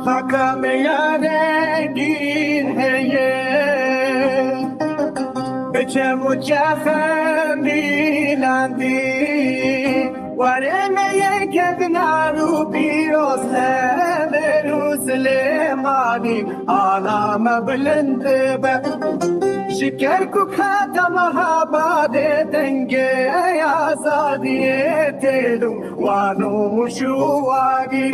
حكم يا دين هي بچم جخمی لندی ورنه یک نارو پیروز سلیمانی آلام بلند به شکر کو خاتم آباد دنگه آزادی تیلو وانو مشواگی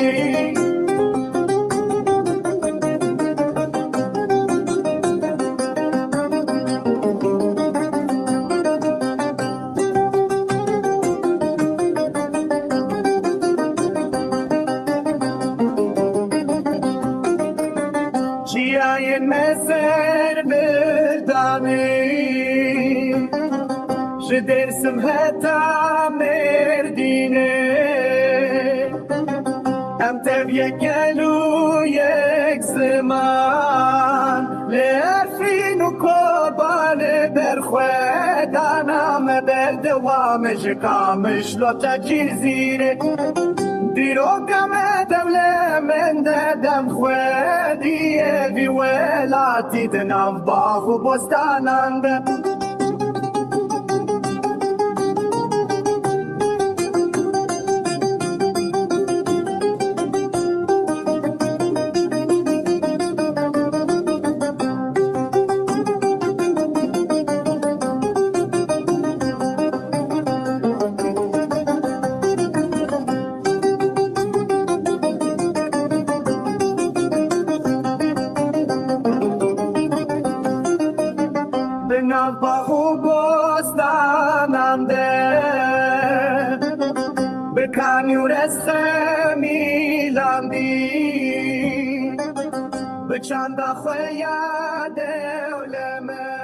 جیای مزر بردانی شدرسم هتا مردینه ام تبیه گلو یک زمان لرفین و کبان برخوادانم بردوامش کامش لطا چیزیره دیروگم دولة من دم خوادي في ولاتي تنباخ وبستانان نباخ وبستانان بكاني ورسمي لاندي بچند خويا دولمه